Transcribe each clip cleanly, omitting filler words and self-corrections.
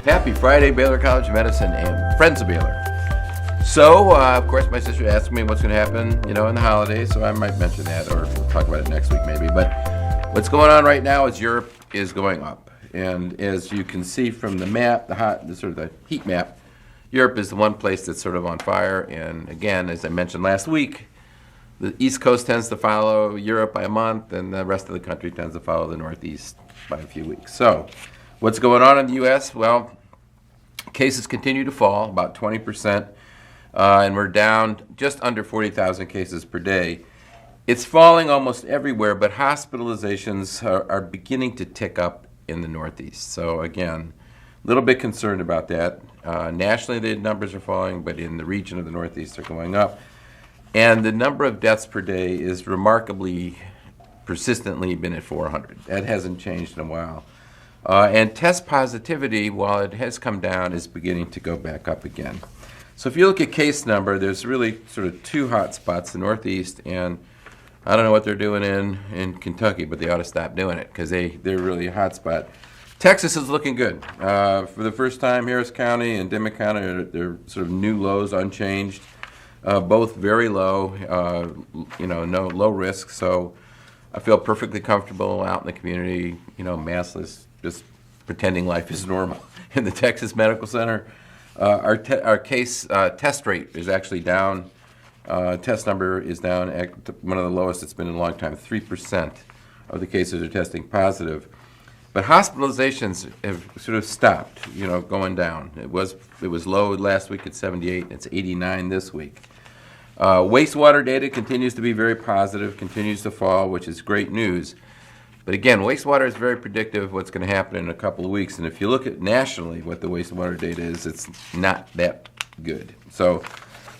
Happy Friday, Baylor College of Medicine and friends of Baylor. So, of course, my sister asked me what's going to happen, in the holidays, so I might mention that, or we'll talk about it next week maybe. But what's going on right now is Europe is going up. And as you can see from the map, the heat map, Europe is the one place that's sort of on fire. And again, as I mentioned last week, the East Coast tends to follow Europe by a month, and the rest of the country tends to follow the Northeast by a few weeks. So, what's going on in the U.S.? Well, cases continue to fall, about 20%, and we're down just under 40,000 cases per day. It's falling almost everywhere, but hospitalizations are beginning to tick up in the Northeast. So again, a little bit concerned about that. Nationally, the numbers are falling, but in the region of the Northeast, they're going up. And the number of deaths per day is remarkably, persistently been at 400. That hasn't changed in a while. And test positivity, while it has come down, is beginning to go back up again. So if you look at case number, there's really sort of two hot spots, the Northeast, and I don't know what they're doing in Kentucky, but they ought to stop doing it because they're really a hot spot. Texas is looking good. For the first time, Harris County and Dimmitt County, they're sort of new lows, unchanged, both very low, no low risk. So I feel perfectly comfortable out in the community, maskless, just pretending life is normal. In the Texas Medical Center, our case test rate is actually down. Test number is down at one of the lowest it's been in a long time. 3% of the cases are testing positive. But hospitalizations have sort of stopped, going down. It was low last week at 78, and it's 89 this week. Wastewater data continues to be very positive, continues to fall, which is great news. But again, wastewater is very predictive of what's going to happen in a couple of weeks. And if you look at nationally what the wastewater data is, it's not that good. So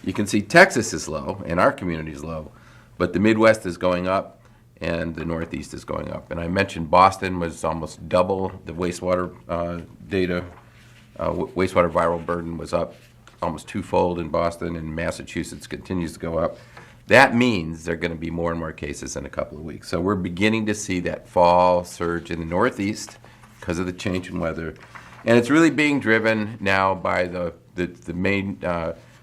you can see Texas is low and our community is low, but the Midwest is going up and the Northeast is going up. And I mentioned Boston was almost double the wastewater data. Wastewater viral burden was up almost twofold in Boston, and Massachusetts continues to go up. That means there are going to be more and more cases in a couple of weeks. So we're beginning to see that fall surge in the Northeast because of the change in weather. And it's really being driven now by the main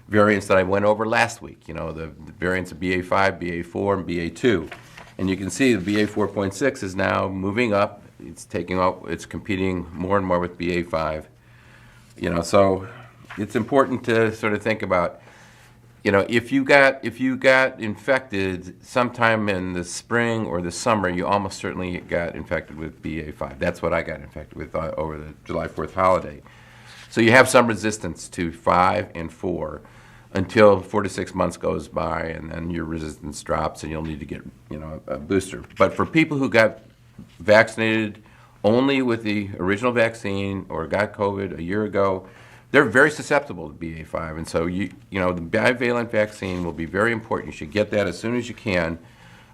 variants that I went over last week, the variants of BA5, BA4, and BA2. And you can see the BA4.6 is now moving up. It's it's competing more and more with BA5. So it's important to sort of think about, if you got infected sometime in the spring or the summer, you almost certainly got infected with BA5. That's what I got infected with over the July 4th holiday. So you have some resistance to 5 and 4 until 4 to 6 months goes by, and then your resistance drops, and you'll need to get a booster. But for people who got vaccinated only with the original vaccine or got COVID a year ago, they're very susceptible to BA5, and so the bivalent vaccine will be very important. You should get that as soon as you can.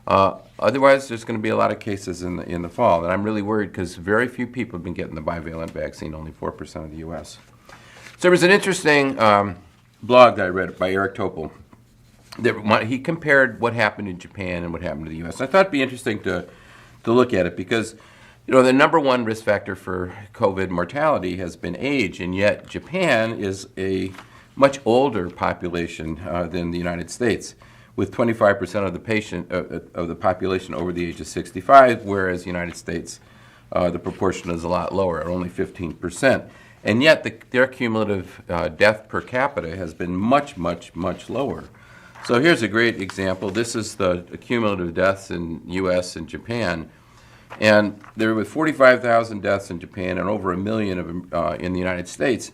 Otherwise, there's going to be a lot of cases in the fall, and I'm really worried because very few people have been getting the bivalent vaccine, only 4% of the U.S. So there was an interesting blog that I read by Eric Topol. He compared what happened in Japan and what happened to the U.S. And I thought it'd be interesting to look at it because the number one risk factor for COVID mortality has been age, and yet Japan is a much older population than the United States, with 25% of the population over the age of 65, whereas the United States, the proportion is a lot lower, at only 15%. And yet their cumulative death per capita has been much, much, much lower. So here's a great example. This is the cumulative deaths in U.S. and Japan. And there were 45,000 deaths in Japan and over 1 million of them in the United States.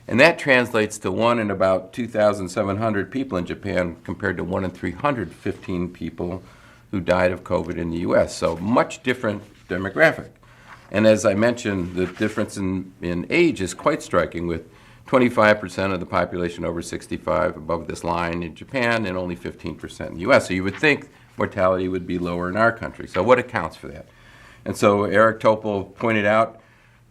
And that translates to 1 in about 2,700 people in Japan compared to 1 in 315 people who died of COVID in the U.S. So much different demographic. And as I mentioned, the difference in age is quite striking, with 25% of the population over 65 above this line in Japan and only 15% in the U.S. So you would think mortality would be lower in our country. So what accounts for that? And so Eric Topol pointed out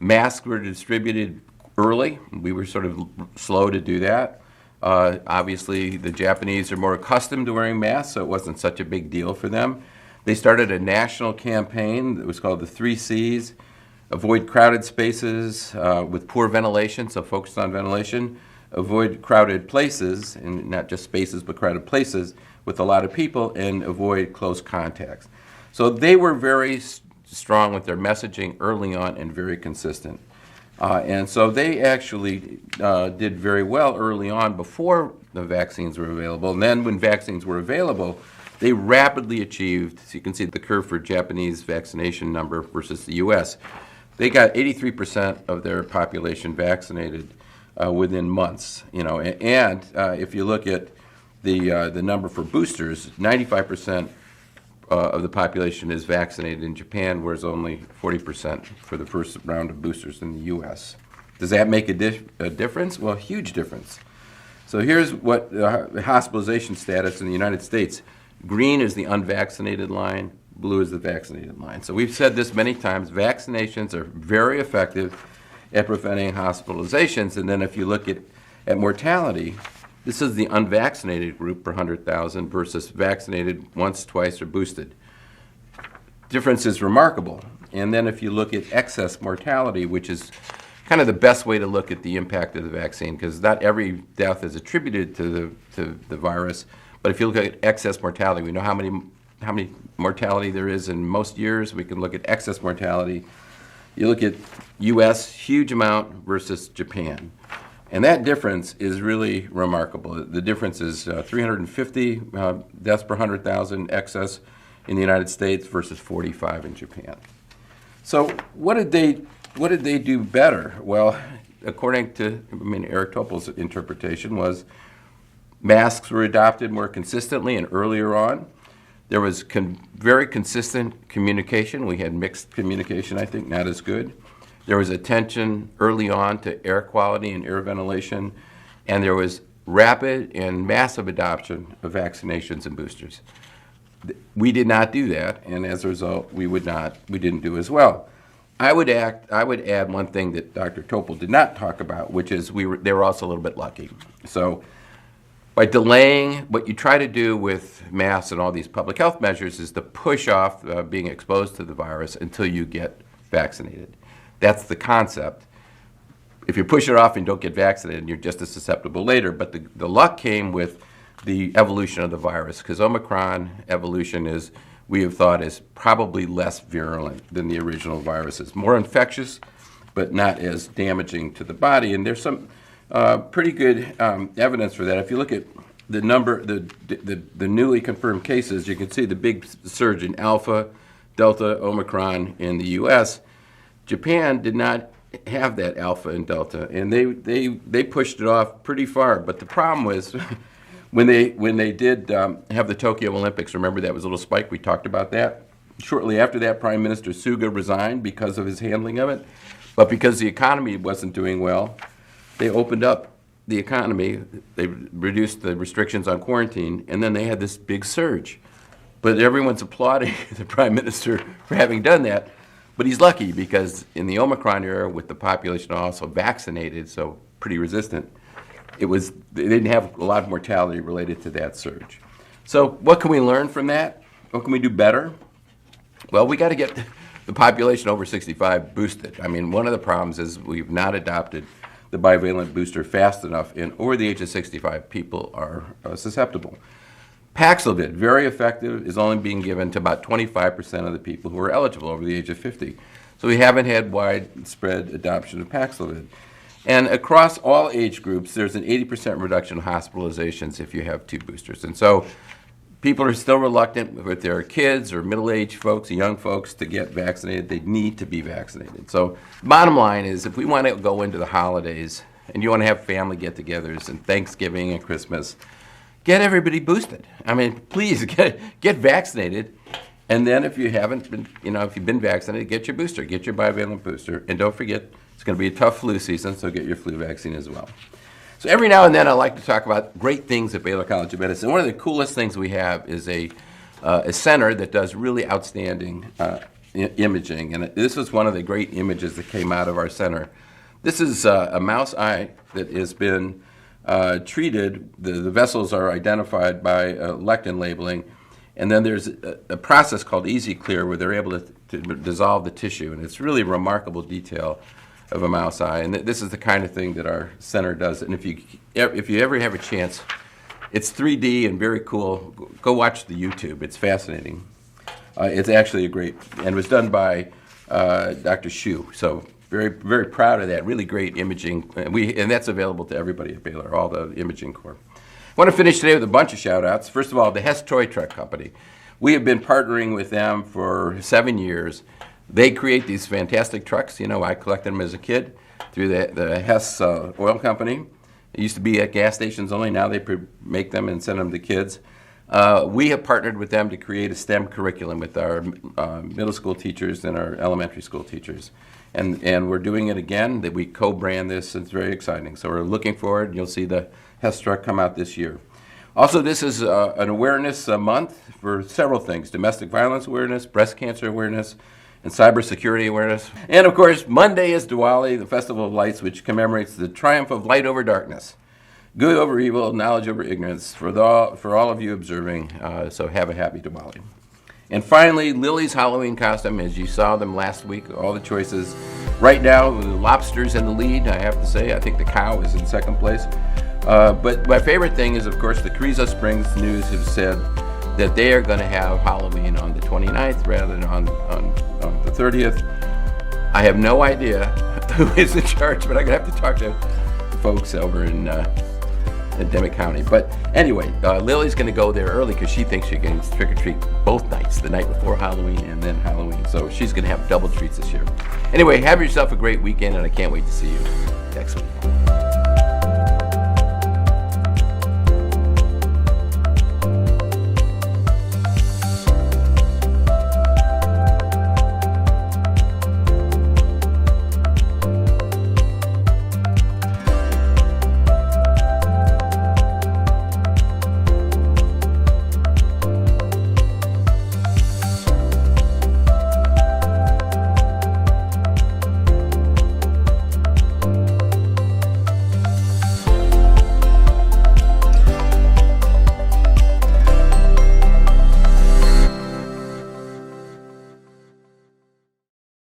masks were distributed early. We were sort of slow to do that. Obviously, the Japanese are more accustomed to wearing masks, so it wasn't such a big deal for them. They started a national campaign that was called the 3 Cs. avoid crowded spaces with poor ventilation, so focus on ventilation, avoid crowded places, and not just spaces, but crowded places with a lot of people, and avoid close contacts. So they were very strong with their messaging early on and very consistent. And so they actually did very well early on before the vaccines were available. And then when vaccines were available, they rapidly achieved, so you can see the curve for Japanese vaccination number versus the US. They got 83% of their population vaccinated within months. And if you look at the number for boosters, 95% of the population is vaccinated in Japan, whereas only 40% for the first round of boosters in the U.S. Does that make a difference? Well, a huge difference. So here's what the hospitalization status in the United States. Green is the unvaccinated line, blue is the vaccinated line. So we've said this many times, vaccinations are very effective at preventing hospitalizations. And then if you look at mortality, this is the unvaccinated group per 100,000 versus vaccinated once, twice, or boosted. Difference is remarkable. And then if you look at excess mortality, which is kind of the best way to look at the impact of the vaccine, because not every death is attributed to the virus, but if you look at excess mortality, we know how many mortality there is in most years. We can look at excess mortality. You look at U.S., huge amount versus Japan. And that difference is really remarkable. The difference is 350 deaths per 100,000 excess in the United States versus 45 in Japan. So what did they do better? Well, according to Eric Topol's interpretation was masks were adopted more consistently and earlier on. There was very consistent communication. We had mixed communication, I think, not as good. There was attention early on to air quality and air ventilation, and there was rapid and massive adoption of vaccinations and boosters. We did not do that, and as a result, we didn't do as well. I would add one thing that Dr. Topol did not talk about, which is they were also a little bit lucky. So by delaying, what you try to do with masks and all these public health measures is to push off being exposed to the virus until you get vaccinated. That's the concept. If you push it off and don't get vaccinated, you're just as susceptible later. But the luck came with the evolution of the virus, because Omicron evolution we have thought is probably less virulent than the original viruses. More infectious, but not as damaging to the body. And there's some pretty good evidence for that. If you look at the number, the newly confirmed cases, you can see the big surge in Alpha, Delta, Omicron in the U.S. Japan did not have that Alpha and Delta, and they pushed it off pretty far. But the problem was when they did have the Tokyo Olympics, remember that was a little spike, we talked about that. Shortly after that, Prime Minister Suga resigned because of his handling of it. But because the economy wasn't doing well, they opened up the economy, they reduced the restrictions on quarantine, and then they had this big surge. But everyone's applauding the Prime Minister for having done that. But he's lucky because in the Omicron era, with the population also vaccinated, so pretty resistant, they didn't have a lot of mortality related to that surge. So what can we learn from that? What can we do better? Well, we got to get the population over 65 boosted. I mean, one of the problems is we've not adopted the bivalent booster fast enough, and over the age of 65, people are susceptible. Paxlovid, very effective, is only being given to about 25% of the people who are eligible over the age of 50. So we haven't had widespread adoption of Paxlovid. And across all age groups, there's an 80% reduction in hospitalizations if you have 2 boosters. And so people are still reluctant with their kids or middle-aged folks, young folks, to get vaccinated. They need to be vaccinated. So bottom line is, if we want to go into the holidays and you want to have family get-togethers and Thanksgiving and Christmas, get everybody boosted. I mean, please get vaccinated. And then if you haven't been, if you've been vaccinated, get your booster, get your bivalent booster. And don't forget, it's going to be a tough flu season, so get your flu vaccine as well. So every now and then I like to talk about great things at Baylor College of Medicine. One of the coolest things we have is a center that does really outstanding imaging. And this is one of the great images that came out of our center. This is a mouse eye that has been treated. The vessels are identified by lectin labeling. And then there's a process called Easy Clear where they're able to dissolve the tissue, and it's really remarkable detail of a mouse eye. And this is the kind of thing that our center does. And if you ever have a chance, it's 3D and very cool. Go watch the YouTube. It's fascinating. It's actually and it was done by Dr. Shu. So very, very proud of that. Really great imaging. And that's available to everybody at Baylor, all the imaging corps. I want to finish today with a bunch of shout-outs. First of all, the Hess Toy Truck Company. We have been partnering with them for 7 years. They create these fantastic trucks. You know, I collected them as a kid through the Hess Oil Company. It used to be at gas stations only. Now they make them and send them to kids. We have partnered with them to create a STEM curriculum with our middle school teachers and our elementary school teachers. And we're doing it again. That we co-brand this. It's very exciting. So we're looking forward. You'll see the Hess truck come out this year. Also, this is an awareness month for several things: domestic violence awareness, breast cancer awareness, and cybersecurity awareness. And of course, Monday is Diwali, the Festival of Lights, which commemorates the triumph of light over darkness, good over evil, knowledge over ignorance, for all of you observing. So have a happy Diwali. And finally, Lily's Halloween costume, as you saw them last week, all the choices. Right now, the lobster's in the lead, I have to say. I think the cow is in second place. But my favorite thing is, of course, the Carrizo Springs News have said that they are going to have Halloween on the 29th rather than on the 30th. I have no idea who is in charge, but I'm going to have to talk to the folks over in Demet County. But anyway, Lily's going to go there early because she thinks she can trick-or-treat both nights, the night before Halloween and then Halloween. So she's going to have double treats this year. Anyway, have yourself a great weekend, and I can't wait to see you next week.